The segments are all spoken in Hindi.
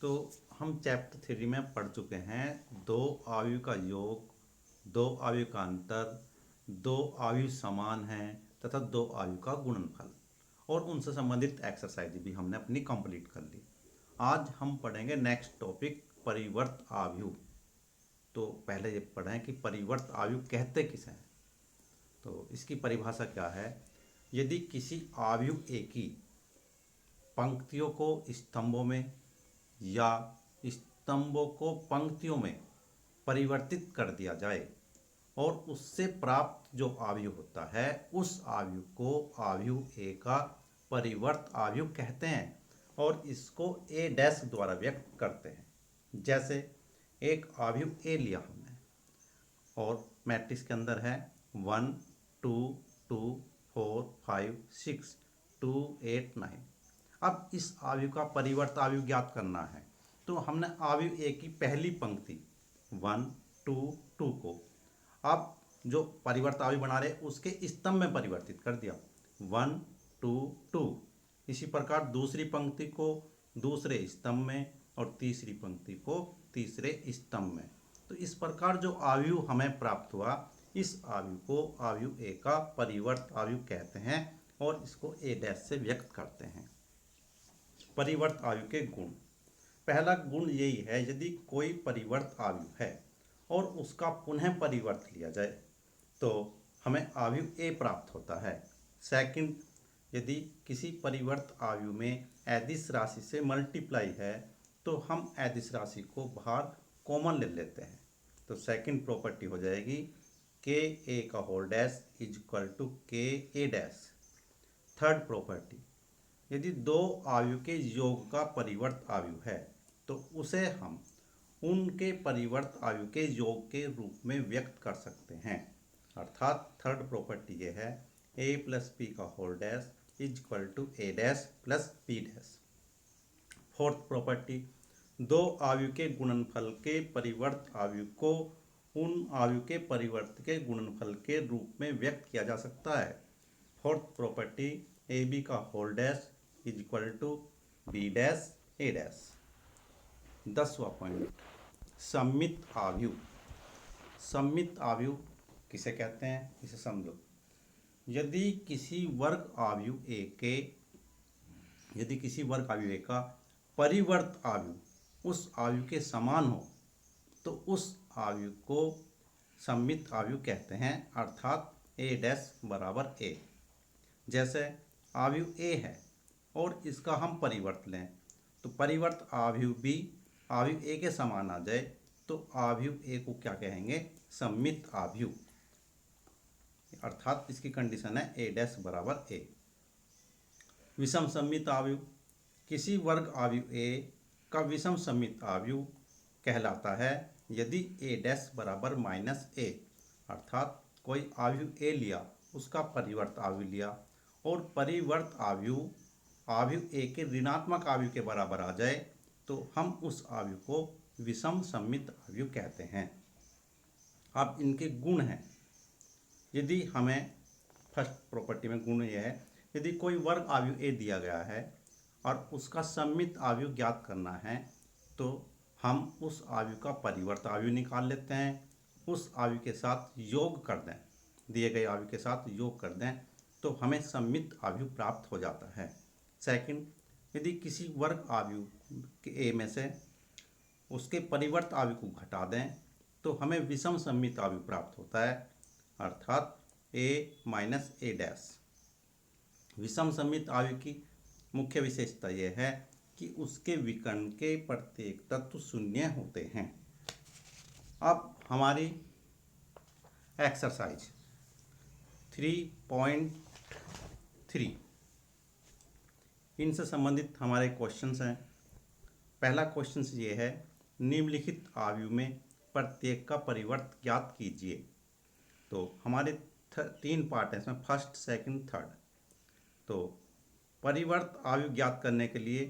तो हम चैप्टर 3 में पढ़ चुके हैं दो आयु का योग, दो आयु का अंतर, दो आयु समान हैं तथा दो आयु का गुणनफल और उनसे संबंधित एक्सरसाइज भी हमने अपनी कंप्लीट कर ली। आज हम पढ़ेंगे नेक्स्ट टॉपिक परिवर्त आयु। तो पहले ये पढ़ें कि परिवर्त आयु कहते किसे हैं। तो इसकी परिभाषा क्या है। यदि किसी आयु एक ही पंक्तियों को स्तंभों में या स्तंभों को पंक्तियों में परिवर्तित कर दिया जाए और उससे प्राप्त जो आयु होता है उस आयु को आयु ए का परिवर्त आयु कहते हैं और इसको ए डैश द्वारा व्यक्त करते हैं। जैसे एक आयु ए लिया हमने और मैट्रिक्स के अंदर है 1 2 2 4 5 6 2 8 9। अब इस आयु का परिवर्त आयु ज्ञात करना है तो हमने आयु ए की पहली पंक्ति 1 2 2 को अब जो परिवर्त आयु बना रहे उसके स्तंभ में परिवर्तित कर दिया 1 2 2। इसी प्रकार दूसरी पंक्ति को दूसरे स्तंभ में और तीसरी पंक्ति को तीसरे स्तंभ में। तो इस प्रकार जो आयु हमें प्राप्त हुआ इस आयु को आयु ए का परिवर्त आयु कहते हैं और इसको ए डैश से व्यक्त करते हैं। परिवर्त आयु के गुण। पहला गुण यही है, यदि कोई परिवर्त आयु है और उसका पुनः परिवर्त लिया जाए तो हमें आयु ए प्राप्त होता है। सेकंड, यदि किसी परिवर्त आयु में अदिश राशि से मल्टीप्लाई है तो हम अदिश राशि को बाहर कॉमन ले लेते हैं। तो सेकंड प्रॉपर्टी हो जाएगी के ए का whole dash is equal to K A dash. Third property, यदि दो आयु के योग का परिवर्त आयु है तो उसे हम उनके परिवर्त आयु के योग के रूप में व्यक्त कर सकते हैं। अर्थात थर्ड प्रॉपर्टी ये है ए प्लस पी का whole dash is equal to A dash plus P dash. Fourth property, दो आयु के गुणनफल के परिवर्त आयु को उन आयु के परिवर्त के गुणनफल के रूप में व्यक्त किया जा सकता है। फोर्थ प्रॉपर्टी, ए बी का whole dash is equal to B dash A dash. 10वां पॉइंट, सम्मित आयु। सम्मित आयु किसे कहते हैं इसे समझो। यदि किसी वर्ग आयु ए का परिवर्त आयु उस आयु के समान हो तो उस आयु को सम्मित आयु कहते हैं। अर्थात ए डैश बराबर ए। जैसे आयु ए है और इसका हम परिवर्त लें तो परिवर्त आयु बी आयु ए के समान आ जाए तो आयु ए को क्या कहेंगे, सम्मित आयु। अर्थात इसकी कंडीशन है ए डैश बराबर ए। विषम सम्मित आयु, किसी वर्ग आयु ए का विषम सम्मित आयु कहलाता है यदि ए डैश बराबर माइनस ए। अर्थात कोई आयु ए लिया उसका परिवर्त आयु लिया और परिवर्त आयु ए के ऋणात्मक आयु के बराबर आ जाए तो हम उस आयु को विषम सम्मित आयु कहते हैं। अब इनके गुण हैं। यदि हमें फर्स्ट प्रॉपर्टी में गुण यह है, यदि कोई वर्ग आयु ए दिया गया है और उसका सम्मित आयु ज्ञात करना है तो हम उस आयु का परिवर्त आयु निकाल लेते हैं, उस आयु के साथ योग कर दें, दिए गए आयु के साथ योग कर दें तो हमें सम्मित आयु प्राप्त हो जाता है। सेकंड, यदि किसी वर्ग आयु के ए में से उसके परिवर्त आयु को घटा दें तो हमें विषम सम्मित आयु प्राप्त होता है। अर्थात ए माइनस ए डैश। विषम सम्मित आयु की मुख्य विशेषता यह है कि उसके विकर्ण के प्रत्येक तत्व शून्य होते हैं। अब हमारी एक्सरसाइज 3.3 इनसे संबंधित हमारे क्वेश्चंस हैं। पहला क्वेश्चन ये है, निम्नलिखित आयु में प्रत्येक का परिवर्त ज्ञात कीजिए। तो हमारे 3 पार्ट हैं इसमें, फर्स्ट सेकंड थर्ड। तो परिवर्त आयु ज्ञात करने के लिए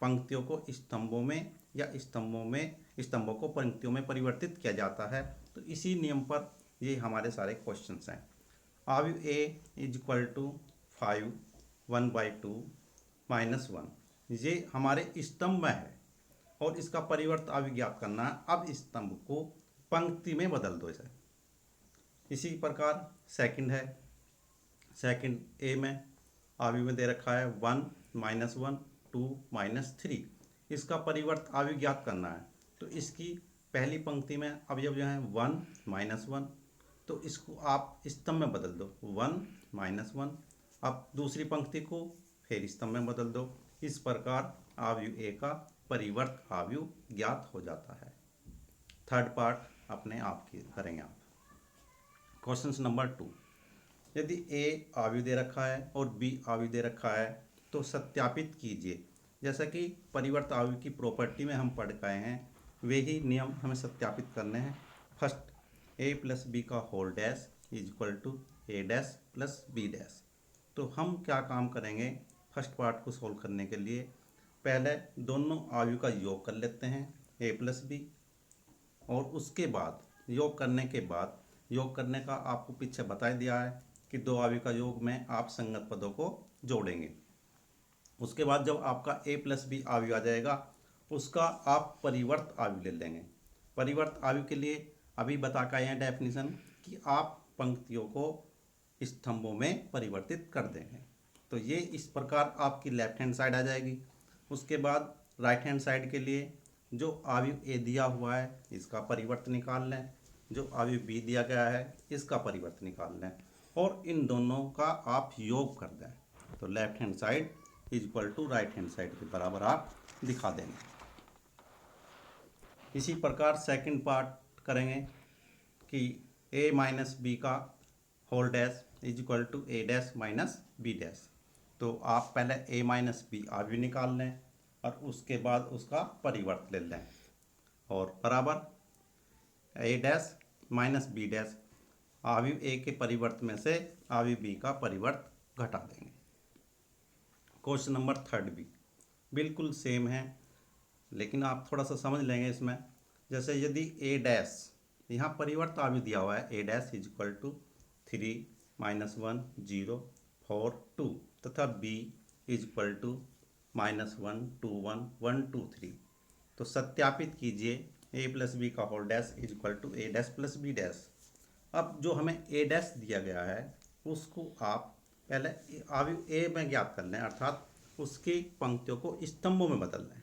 पंक्तियों को स्तंभों में या स्तंभों को पंक्तियों में परिवर्तित किया जाता है। तो इसी नियम पर ये हमारे सारे क्वेश्चंस हैं। आयु ए इज इक्वल टू 5 1/2 -1, ये हमारे स्तंभ में है और इसका परिवर्त अवयव ज्ञात करना है। अब इस स्तंभ को पंक्ति में बदल दो इसे। इसी प्रकार सेकंड है, सेकंड ए में अवयव में दे रखा है 1 -1 2 -3। इसका परिवर्त अवयव ज्ञात करना है। तो इसकी पहली पंक्ति में अवयव जो है 1 -1, तो इसको आप स्तंभ में बदल दो 1 -1। अब दूसरी पंक्ति को फिर स्तंभ में बदल दो। इस प्रकार अवयव ए का परिवर्त अवयव ज्ञात हो जाता है। थर्ड पार्ट अपने आप की करेंगे आप। क्वेश्चन नंबर 2, यदि ए अवयव दे रखा है और बी अवयव दे रखा है तो सत्यापित कीजिए। जैसा कि परिवर्त अवयव की प्रॉपर्टी में हम पढ़ गए हैं, वे ही नियम हमें सत्यापित करने हैं। फर्स्ट, ए प्लस बी का whole dash is equal to A dash plus B dash. तो हम क्या काम करेंगे, फर्स्ट पार्ट को सोल्व करने के लिए पहले दोनों अवयव का योग कर लेते हैं ए प्लस बी, और उसके बाद योग करने का आपको पीछे बता दिया है कि दो अवयव का योग में आप संगत पदों को जोड़ेंगे। उसके बाद जब आपका ए प्लस बी अवयव आ जाएगा, उसका आप परिवर्त अवयव ले लेंगे। परिवर्त अवयव के लिए अभी बता के आए हैं डेफिनेशन कि आप पंक्तियों को स्तंभों में परिवर्तित कर देंगे। तो ये इस प्रकार आपकी लेफ्ट हैंड साइड आ जाएगी। उसके बाद राइट हैंड साइड के लिए जो अवयव ए दिया हुआ है इसका परिवर्त निकाल लें, जो अवयव बी दिया गया है इसका परिवर्त निकाल लें, और इन दोनों का आप योग कर दें। तो left hand side is equal to right hand side के बराबर आप दिखा देंगे। इसी प्रकार सेकंड पार्ट करेंगे कि ए माइनस बी का whole dash is equal to A dash minus B dash. तो आप पहले ए माइनस बी अवयव निकाल लें और उसके बाद उसका परिवर्त ले लें, और बराबर ए डैश माइनस बी डैश अवयव ए के परिवर्त में से अवयव बी का परिवर्त घटा देंगे। क्वेश्चन नंबर थर्ड भी बिल्कुल सेम है, लेकिन आप थोड़ा सा समझ लेंगे इसमें। जैसे यदि ए डैश, यहाँ परिवर्त अवयव दिया हुआ है ए डैश इज इक्वल टू 3 -1 0 4 2 तथा बी इज इक्वल टू -1 2 1 1 2 3। तो सत्यापित कीजिए ए प्लस बी का whole dash is equal to A dash plus B dash. अब जो हमें ए डैश दिया गया है उसको आप पहले अवयव ए में ज्ञात कर लें, अर्थात उसकी पंक्तियों को स्तंभों में बदल लें।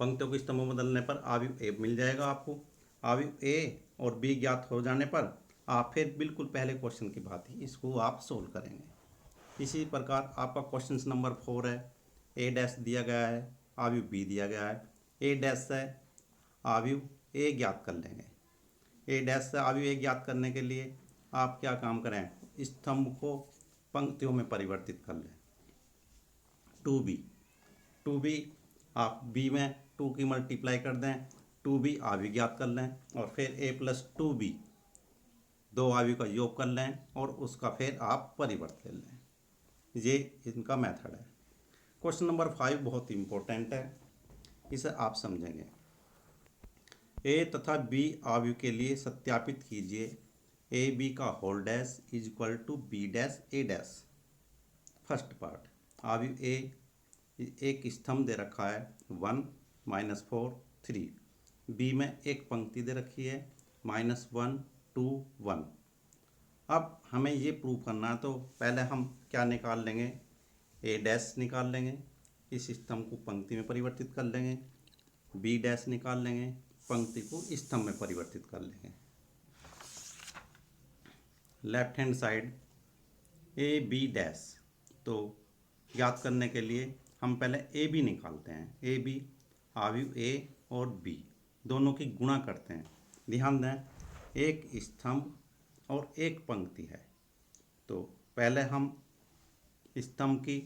पंक्तियों को स्तंभों में बदलने पर अवयव ए मिल जाएगा आपको। अवयव ए और बी ज्ञात हो जाने पर आप फिर बिल्कुल पहले क्वेश्चन की बात ही इसको आप सोल्व करेंगे। इसी प्रकार आपका क्वेश्चन नंबर 4 है, ए डैश दिया गया है, अवयव बी दिया गया है। ए डैश से अवयव ए ज्ञात कर लेंगे। ए डैश से अवयव ए ज्ञात करने के लिए आप क्या काम करें, स्तंभ को पंक्तियों में परिवर्तित कर लें। 2b आप b में 2 की मल्टीप्लाई कर दें, 2b अवयव ज्ञात कर लें, और फिर a प्लस 2b दो अवयव का योग कर लें और उसका फिर आप परिवर्त ले लें। ये इनका मेथड है। क्वेश्चन नंबर 5 बहुत इंपॉर्टेंट है, इसे आप समझेंगे। ए तथा बी अवयव के लिए सत्यापित कीजिए ए बी का whole dash is equal to B dash A dash. First part, अवयव ए एक स्तंभ दे रखा है 1 -4 3, बी में एक पंक्ति दे रखी है -1 2 1। अब हमें ये प्रूव करना है, तो पहले हम क्या निकाल लेंगे, ए डैश निकाल लेंगे, इस स्तंभ को पंक्ति में परिवर्तित कर लेंगे। बी डैश निकाल लेंगे, पंक्ति को स्तंभ में परिवर्तित कर लेंगे। Left hand side A B dash, तो ज्ञात करने के लिए हम पहले ए बी निकालते हैं। ए बी अवयव ए और बी दोनों की गुणा करते हैं। ध्यान दें, एक स्तंभ और एक पंक्ति है, तो पहले हम स्तंभ की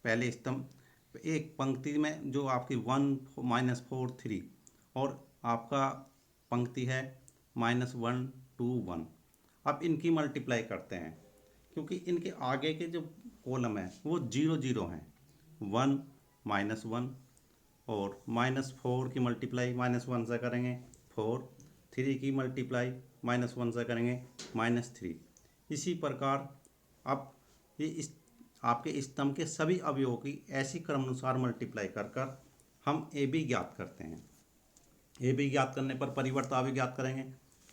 पहले स्तंभ एक पंक्ति में जो आपकी 1 -4 3 और आपका पंक्ति है -1 2 1। अब इनकी मल्टीप्लाई करते हैं, क्योंकि इनके आगे के जो कॉलम है वो 0 0 हैं। 1 -1 और -4 की मल्टीप्लाई -1 से करेंगे 4, 3 की मल्टीप्लाई -1 से करेंगे -3। इसी प्रकार अब ये इस आपके स्तंभ के सभी अवयवों की ऐसी क्रमानुसार मल्टीप्लाई कर कर हम ए बी ज्ञात करते हैं। ए बी ज्ञात करने पर परिवर्त आव्यूह ज्ञात करेंगे,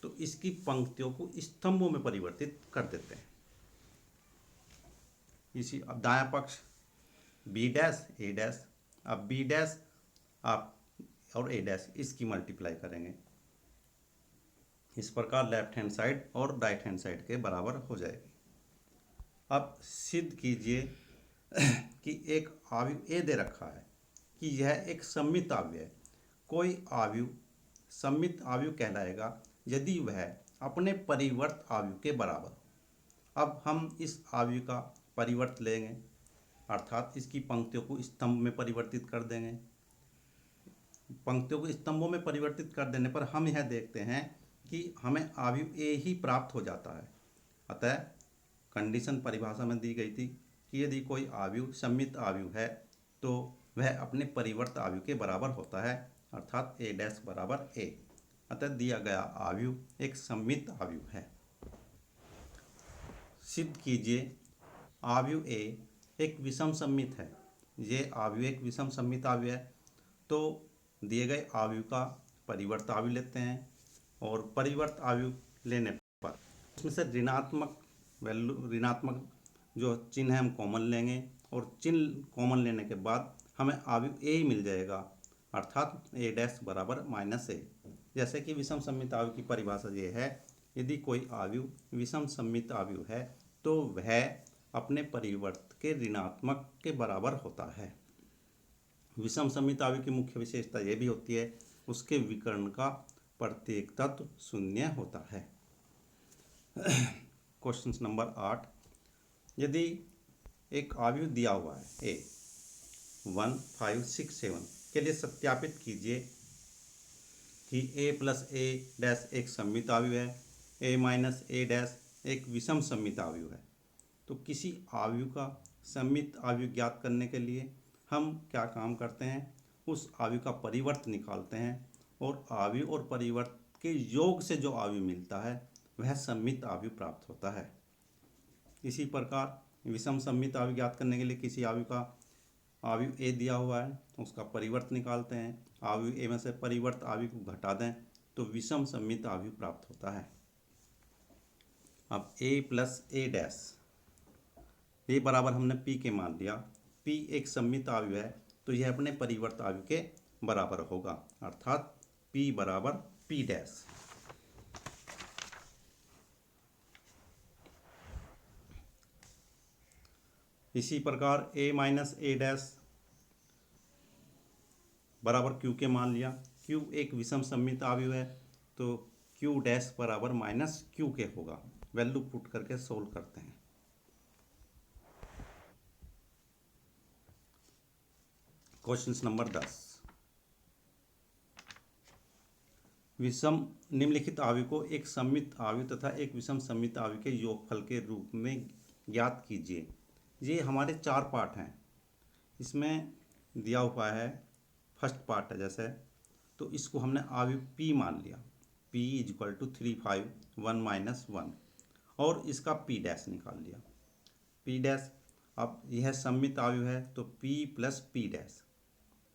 तो इसकी पंक्तियों को स्तंभों में परिवर्तित कर देते हैं। इसी अब दायां पक्ष बी डैश ए डैश, अब बी डैश आप और ए डैश इसकी मल्टीप्लाई करेंगे। इस प्रकार लेफ्ट हैंड साइड और राइट हैंड साइड के बराबर हो जाएगी। अब सिद्ध कीजिए कि एक आव्यूह ए दे रखा है कि यह एक सममित आव्यूह है। कोई आव्यूह सममित आव्यूह कहलाएगा यदि वह अपने परिवर्त आव्यूह के बराबर हो। अब हम इस आव्यूह का परिवर्त लेंगे, अर्थात इसकी पंक्तियों को स्तंभ में परिवर्तित कर देंगे। पंक्तियों को स्तंभों में परिवर्तित कर देने पर हम यह देखते हैं कि हमें आव्यूह ए ही प्राप्त हो जाता है। अतः कंडीशन परिभाषा में दी गई थी कि यदि कोई आव्यूह सममित आव्यूह है तो वह अपने परिवर्त आव्यूह के बराबर होता है, अर्थात ए डैश बराबर ए। अतः दिया गया आव्यूह एक सममित आव्यूह है। सिद्ध कीजिए आव्यूह ए एक विषम सममित है। ये आव्यूह एक विषम सममित आव्यूह है, तो दिए गए आव्यूह का परिवर्त आव्यूह लेते हैं और परिवर्त आव्यूह लेने पर इसमें से ऋणात्मक ऋणात्मक जो चिन्ह है हम कॉमन लेंगे और चिन्ह कॉमन लेने के बाद हमें आव्यूह ए ही मिल जाएगा, अर्थात ए डैश बराबर माइनस ए। जैसे कि विषम सममित आव्यूह की परिभाषा ये है, यदि कोई आव्यूह विषम सममित आव्यूह है तो वह अपने परिवर्त के ऋणात्मक के बराबर होता है। विषम सममित आव्यूह की मुख्य विशेषता यह भी होती है उसके विकर्ण का प्रत्येक तत्व शून्य होता है। क्वेश्चन नंबर 8, यदि एक आव्यूह दिया हुआ है ए 1 5 6 7 के लिए सत्यापित कीजिए कि ए प्लस ए डैश एक सममित आव्यूह है, ए माइनस ए डैश एक विषम सममित आव्यूह है। तो किसी आव्यूह का सममित आव्यूह ज्ञात करने के लिए हम क्या काम करते हैं, उस आव्यूह का परिवर्त निकालते हैं और आव्यूह और परिवर्त के योग से जो आव्यूह मिलता है वह सममित आव्यूह प्राप्त होता है। इसी प्रकार विषम सममित आव्यूह ज्ञात करने के लिए किसी आव्यूह का आव्यूह ए दिया हुआ है उसका परिवर्त निकालते हैं, आव्यूह ए में से परिवर्त आव्यूह को घटा दें तो विषम सममित आव्यूह प्राप्त होता है। अब ए प्लस ए डैश ये बराबर हमने पी के मान लिया, पी एक सममित आव्यूह है तो यह अपने परिवर्त आव्यूह के बराबर होगा, अर्थात पी बराबर पी डैश। इसी प्रकार ए माइनस ए डैश बराबर क्यू के मान लिया, क्यू एक विषम सममित आव्यूह है तो क्यू डैश बराबर माइनस क्यू के होगा। वैल्यू पुट करके सोल्व करते हैं। क्वेश्चन नंबर 10, विषम निम्नलिखित आव्यूह को एक सममित आव्यूह तथा एक विषम सममित आव्यूह के योगफल के रूप में ज्ञात कीजिए। ये हमारे 4 पार्ट हैं, इसमें दिया हुआ है फर्स्ट पार्ट है जैसे, तो इसको हमने आव्यूह पी मान लिया, p इक्वल टू 3 5 1 माइनस 1 और इसका p डैश निकाल लिया, p डैश। अब यह सममित आव्यूह है तो p plus p dash,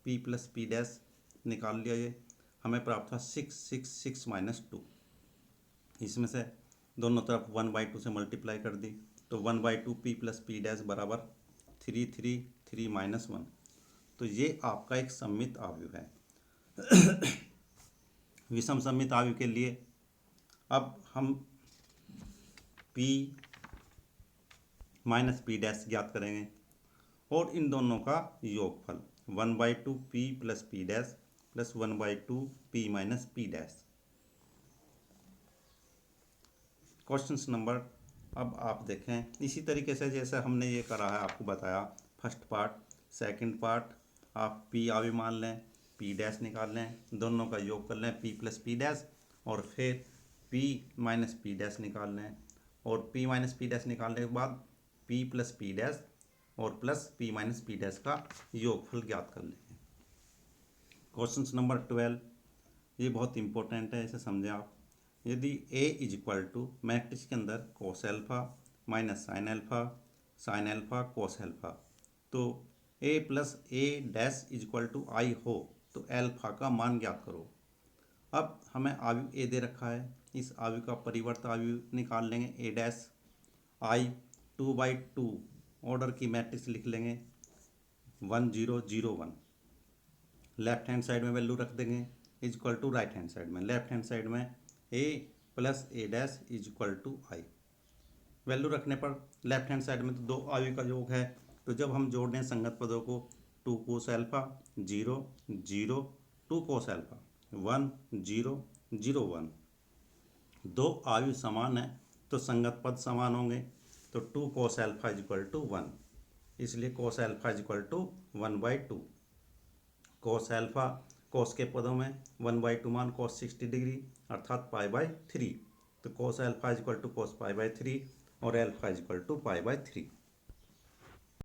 p plus p dash निकाल लिया, ये हमें प्राप्त हुआ 6 6 6 माइनस 2। इसमें से दोनों तरफ 1/2 से मल्टीप्लाई कर दी तो 1/2 p प्लस p डैश बराबर 3 3 3 माइनस 1। तो ये आपका एक सममित आव्यूह है। विषम सममित आव्यूह के लिए अब हम p माइनस p डैश ज्ञात करेंगे और इन दोनों का योगफल 1/2 p plus p dash plus 1/2 p minus p dash. Question number, अब आप देखें इसी तरीके से जैसे हमने ये करा है, आपको बताया फर्स्ट पार्ट, सेकंड पार्ट आप p आव्यूह मान लें, p डैश निकाल लें, दोनों का योग कर लें p प्लस p डैश और फिर p माइनस p डैश निकाल लें और p माइनस p डैश निकालने के बाद p प्लस p डैश और plus p minus p dash का योगफल ज्ञात कर लेंगे। क्वेश्चन नंबर 12, ये बहुत इंपॉर्टेंट है, इसे समझें आप। यदि a is equal to matrix के अंदर cos alpha minus sine alpha cos alpha, तो A plus A dash is equal to I हो तो एल्फा का मान ज्ञात करो। अब हमें आयु ए दे रखा है, इस आयु का परिवर्त आयु निकाल लेंगे ए डैश आई 2/2 ऑर्डर की मैट्रिक्स लिख लेंगे 1 0 0 1। लेफ्ट हैंड साइड में वैल्यू रख देंगे is equal to right hand side में, लेफ्ट हैंड साइड में A plus A dash is equal to I. Value रखने पर लेफ्ट हैंड साइड में तो दो आयु का योग है, तो जब हम जोड़ दें संगत पदों को 2 कोस एल्फा 0 0 2 कोस एल्फा 1 0 0 1। दो आयु समान है तो संगत पद समान होंगे, तो 2 cos alpha is equal to 1, इसलिए cos alpha is equal to 1/2। Cos alpha cos के पदों में 1/2 मान कोस 60 डिग्री अर्थात π/3, तो cos alpha is equal to cos π/3 और एल्फा इज इक्वल टू π/3।